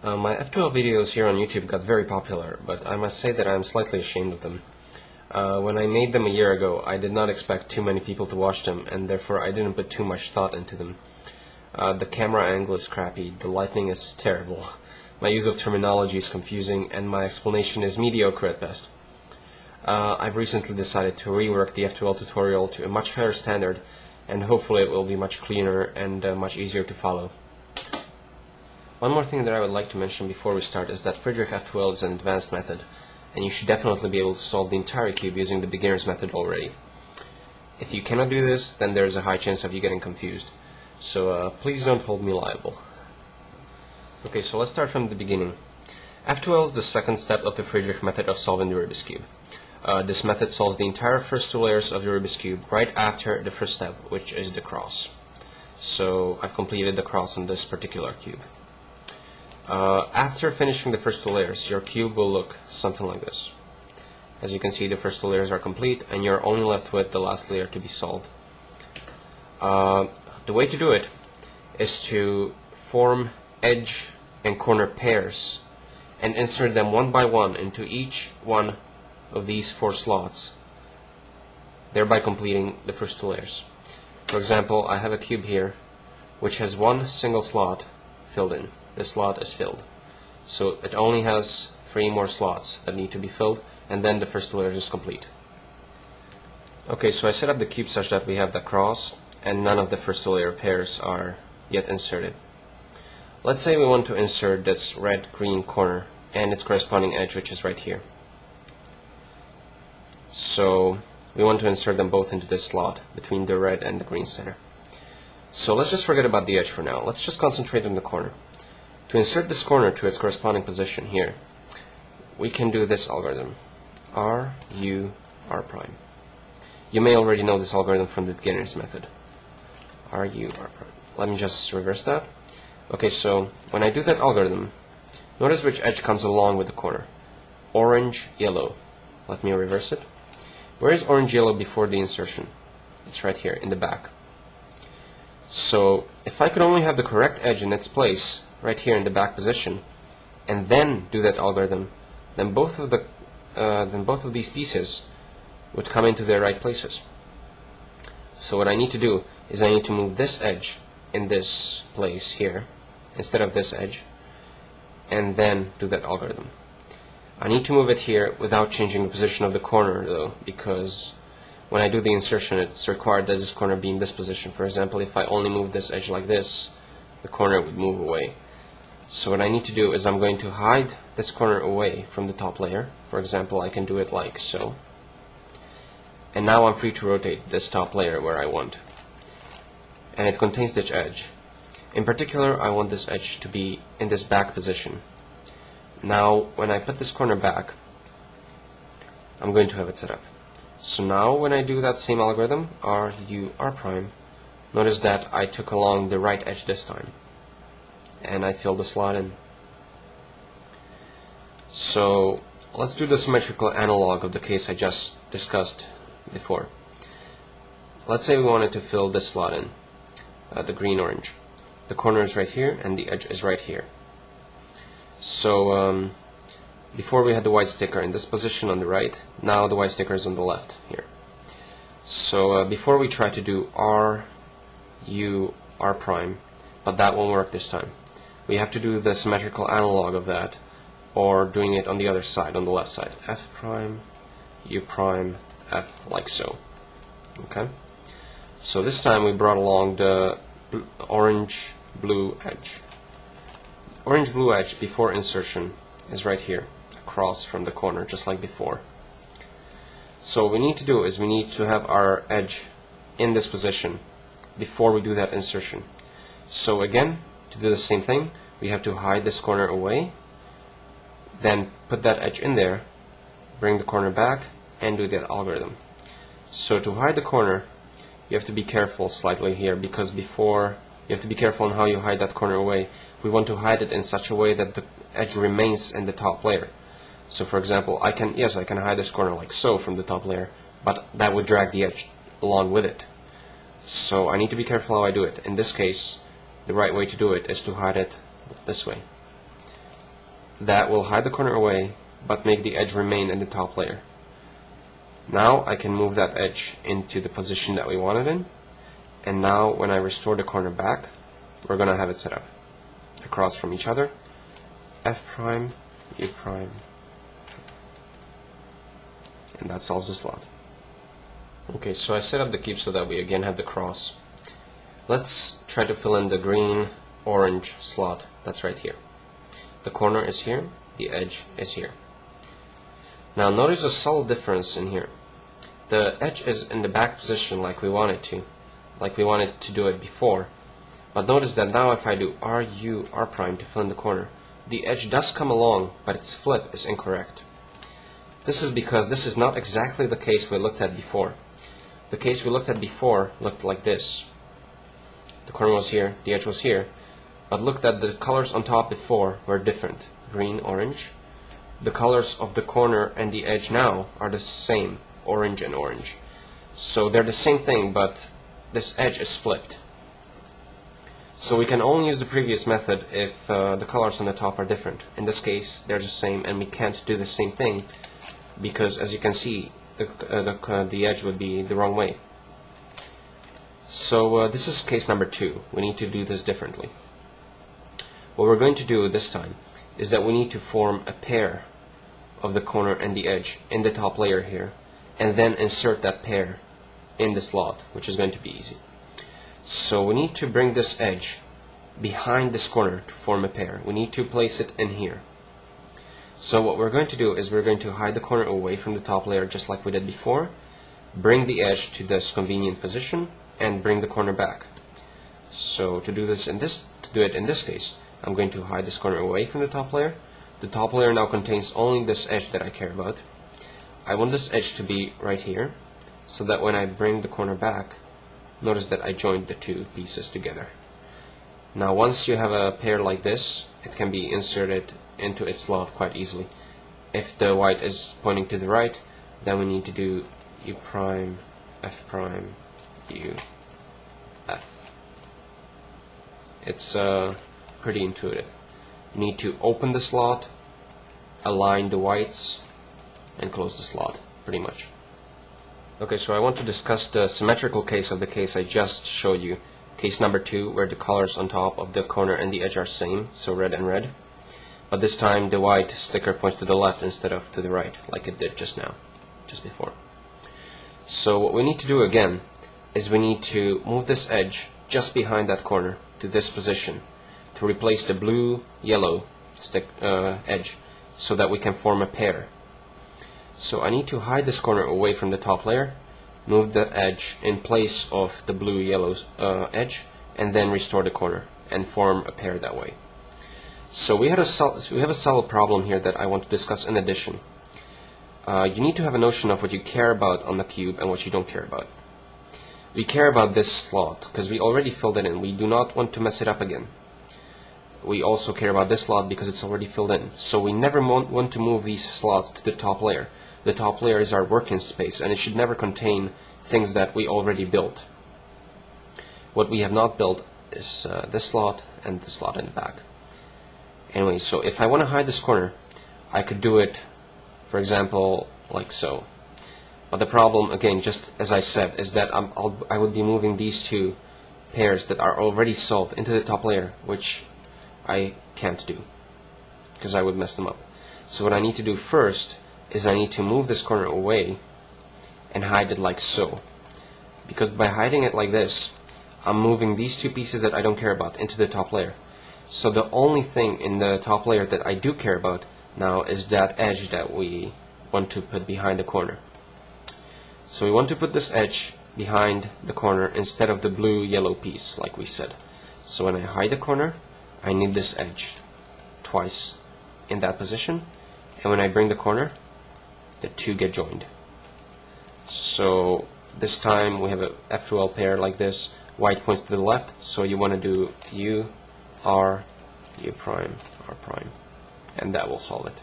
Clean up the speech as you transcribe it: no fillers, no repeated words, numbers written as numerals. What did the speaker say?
My F2L videos here on YouTube got very popular, but I must say that I am slightly ashamed of them. When I made them a year ago, I did not expect too many people to watch them, and therefore I didn't put too much thought into them. The camera angle is crappy, the lighting is terrible, my use of terminology is confusing, and my explanation is mediocre at best. I've recently decided to rework the F2L tutorial to a much higher standard, and hopefully it will be much cleaner and much easier to follow. One more thing that I would like to mention before we start is that Fridrich F2L is an advanced method, and you should definitely be able to solve the entire cube using the beginner's method already. If you cannot do this, then there is a high chance of you getting confused. So please don't hold me liable. Okay, so let's start from the beginning. F2L is the second step of the Fridrich method of solving the Rubik's cube. This method solves the entire first two layers of the Rubik's cube right after the first step, which is the cross. So I've completed the cross on this particular cube. After finishing the first two layers, your cube will look something like this. As you can see, the first two layers are complete, and you're only left with the last layer to be solved. The way to do it is to form edge and corner pairs and insert them one by one into each one of these four slots, thereby completing the first two layers. For example, I have a cube here which has one single slot filled in. This slot is filled, so it only has 3 more slots that need to be filled, and then the first two layers is complete. Okay, so I set up the cube such that we have the cross and none of the first two layer pairs are yet inserted. Let's say we want to insert this red-green corner and its corresponding edge, which is right here. So we want to insert them both into this slot between the red and the green center. So let's just forget about the edge for now. Let's just concentrate on the corner. To insert this corner to its corresponding position here, we can do this algorithm. R, U, R prime. You may already know this algorithm from the beginner's method. R, U, R prime. Let me just reverse that. Okay, so when I do that algorithm, notice which edge comes along with the corner. Orange, yellow. Let me reverse it. Where is orange, yellow before the insertion? It's right here in the back. So if I could only have the correct edge in its place right here in the back position, and then do that algorithm, then both of these pieces would come into their right places. So what I need to do is I need to move this edge in this place here instead of this edge, and then do that algorithm. I need to move it here without changing the position of the corner though, because when I do the insertion, it's required that this corner be in this position. For example, if I only move this edge like this, the corner would move away. So what I need to do is I'm going to hide this corner away from the top layer. For example, I can do it like so. And now I'm free to rotate this top layer where I want. And it contains this edge. In particular, I want this edge to be in this back position. Now, when I put this corner back, I'm going to have it set up. So now when I do that same algorithm, R, U, R prime, notice that I took along the right edge this time, and I filled the slot in. So let's do the symmetrical analog of the case I just discussed before. Let's say we wanted to fill this slot in, the green-orange. The corner is right here, and the edge is right here. So before we had the white sticker in this position on the right, now the white sticker is on the left here. So before we try to do R, U, R prime, but that won't work this time. We have to do the symmetrical analog of that, or doing it on the other side, on the left side. F prime, U prime, F, like so. Okay? So this time we brought along the orange-blue edge. Orange-blue edge before insertion is right here, across from the corner, just like before. So what we need to do is we need to have our edge in this position before we do that insertion. So again, to do the same thing, we have to hide this corner away, then put that edge in there, bring the corner back, and do that algorithm. So to hide the corner, you have to be careful slightly here, because before you have to be careful on how you hide that corner away. We want to hide it in such a way that the edge remains in the top layer. So for example, I can hide this corner like so from the top layer, but that would drag the edge along with it. So I need to be careful how I do it. In this case, the right way to do it is to hide it this way. that will hide the corner away but make the edge remain in the top layer. Now I can move that edge into the position that we want it in, and now when I restore the corner back, we're going to have it set up across from each other, F prime, U prime, and that solves the slot. Okay, so I set up the cube so that we again have the cross. Let's try to fill in the green orange slot that's right here. The corner is here, the edge is here. Now notice a subtle difference in here. The edge is in the back position like we wanted to do it before, but notice that now if I do RU R prime to fill in the corner, the edge does come along, but its flip is incorrect. This is because this is not exactly the case we looked at before. The case we looked at before looked like this. The corner was here, the edge was here, but look that the colors on top before were different, green, orange. The colors of the corner and the edge now are the same, orange and orange. So they're the same thing, but this edge is flipped. So we can only use the previous method if the colors on the top are different. In this case, they're the same, and we can't do the same thing because, as you can see, the edge would be the wrong way. So this is case number 2. We need to do this differently. What we're going to do this time is that we need to form a pair of the corner and the edge in the top layer here, and then insert that pair in the slot, which is going to be easy. So we need to bring this edge behind this corner to form a pair. We need to place it in here. So what we're going to do is we're going to hide the corner away from the top layer just like we did before, bring the edge to this convenient position, and bring the corner back. So to do it in this case, I'm going to hide this corner away from the top layer. The top layer now contains only this edge that I care about. I want this edge to be right here, so that when I bring the corner back, notice that I joined the two pieces together. Now once you have a pair like this, it can be inserted into its slot quite easily. If the white is pointing to the right, then we need to do U prime, F prime, U, F. It's pretty intuitive. You need to open the slot, align the whites, and close the slot, pretty much. Okay, so I want to discuss the symmetrical case of the case I just showed you. Case number 2, where the colors on top of the corner and the edge are same, so red and red. But this time the white sticker points to the left instead of to the right, like it did just now, just before. So what we need to do again is we need to move this edge just behind that corner to this position to replace the blue-yellow edge so that we can form a pair. So I need to hide this corner away from the top layer, move the edge in place of the blue-yellow edge, and then restore the corner and form a pair that way. So we have a subtle problem here that I want to discuss in addition. You need to have a notion of what you care about on the cube and what you don't care about. We care about this slot because we already filled it in. We do not want to mess it up again. We also care about this slot because it's already filled in. So we never want to move these slots to the top layer. The top layer is our working space, and it should never contain things that we already built. What we have not built is this slot and the slot in the back. Anyway, so if I want to hide this corner, I could do it, for example, like so. But the problem, again, just as I said, is that I would be moving these two pairs that are already solved into the top layer, which I can't do because I would mess them up. So what I need to do first is I need to move this corner away and hide it like so. Because by hiding it like this, I'm moving these two pieces that I don't care about into the top layer. So the only thing in the top layer that I do care about now is that edge that we want to put behind the corner. So we want to put this edge behind the corner instead of the blue-yellow piece, like we said. So when I hide the corner, I need this edge twice in that position, and when I bring the corner, the two get joined. So this time we have a F2L pair like this. White points to the left, so you want to do U, R, U prime, R prime, and that will solve it.